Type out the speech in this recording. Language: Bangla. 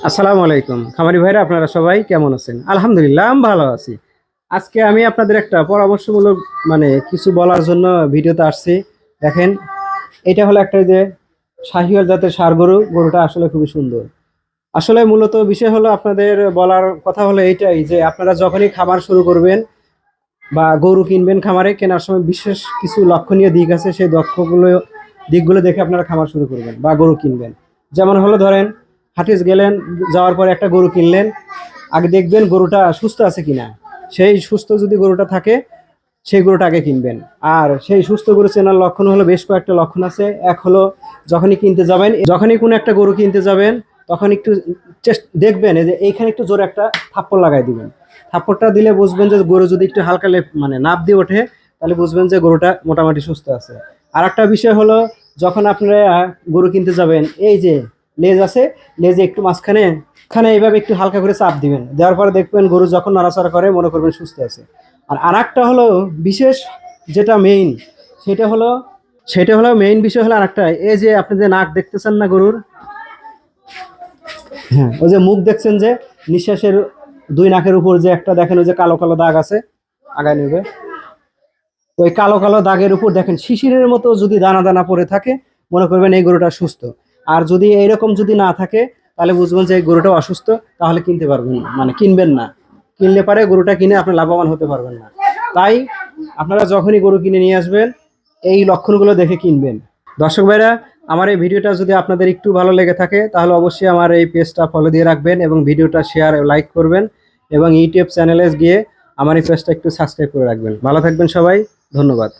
আসসালামু আলাইকুম খামারি ভাইরা, আপনারা সবাই কেমন আছেন? আলহামদুলিল্লাহ আমি ভালো আছি। আজকে আমি আপনাদের একটা পরামর্শমূলক কিছু বলার জন্য ভিডিওতে আসছি। দেখেন, এটা হলো একটা যে শাহিওয়াল জাতের ষাঁড় গরু। গরুটা আসলে খুবই সুন্দর। আসলে মূলত বিষয় হলো আপনাদের বলার কথা হলো এইটাই যে আপনারা যখনই খামার শুরু করবেন বা গরু কিনবেন, খামারে কেনার সময় বিশেষ কিছু লক্ষণীয় দিক আছে। সেই দিকগুলো দেখে আপনারা খামার শুরু করবেন বা গরু কিনবেন। যেমন হলো ধরেন, হাটে গেলেন, যাওয়ার পরে একটা গরু কিনলেন, আগে দেখবেন গরুটা সুস্থ আছে কিনা। সেই সুস্থ যদি গরুটা থাকে, সেই গরুটা আগে কিনবেন। আর সেই সুস্থ গরু চেনার লক্ষণ হলো বেশ কয়েকটা লক্ষণ আছে। এক হলো, যখনই কিনতে যাবেন, যখনই কোনো একটা গরু কিনতে যাবেন, তখন একটু দেখবেন এই যে এইখানে একটু জোরে একটা থাপ্পড় লাগাই দিবেন। থাপ্পড়টা দিলে বুঝবেন যে গরু যদি একটু হালকা নাপ দিয়ে ওঠে, তাহলে বুঝবেন যে গরুটা মোটামুটি সুস্থ আছে। আর একটা বিষয় হলো, যখন আপনারা গরু কিনতে যাবেন, এই যে লেজ আছে, লেজে একটু মাঝখানে এইভাবে একটু হালকা করে চাপ দিবেন। দেওয়ার পরে দেখবেন গরু যখন নড়াচড়া করে, মনে করবেন সুস্থ আছে। আর আরেকটা হলো বিশেষ, যেটা মেইন, সেটা হলো মেইন বিষয় হলো আরেকটা, এই যে আপনি যে নাক দেখতেছেন না গরুর, হ্যাঁ, ওই যে মুখ দেখছেন, যে নিঃশ্বাসের দুই নাকের উপর যে একটা দেখেন, ওই যে কালো কালো দাগ আছে, আগায় নেবে, ওই কালো কালো দাগের উপর দেখেন শিশিরের মতো যদি দানা দানা পড়ে থাকে, মনে করবেন এই গরুটা সুস্থ। আর যদি এইরকম যদি না থাকে, তাহলে বুঝবেন যে এই গরুটা অসুস্থ। তাহলে কিনতে পারবেন না, কিনবেন না। কিনলে পারে গরুটা কিনে আপনি লাভবান হতে পারবেন না। তাই আপনারা যখনই গরু কিনে নিয়ে আসবেন, এই লক্ষণগুলো দেখে কিনবেন। দর্শক ভাইরা, আমার এই ভিডিওটা যদি আপনাদের একটু ভালো লেগে থাকে, তাহলে অবশ্যই আমার এই পেজটা ফলো দিয়ে রাখবেন এবং ভিডিওটা শেয়ার লাইক করবেন, এবং ইউটিউব চ্যানেলে গিয়ে আমার এই পেজটা একটু সাবস্ক্রাইব করে রাখবেন। ভালো থাকবেন সবাই, ধন্যবাদ।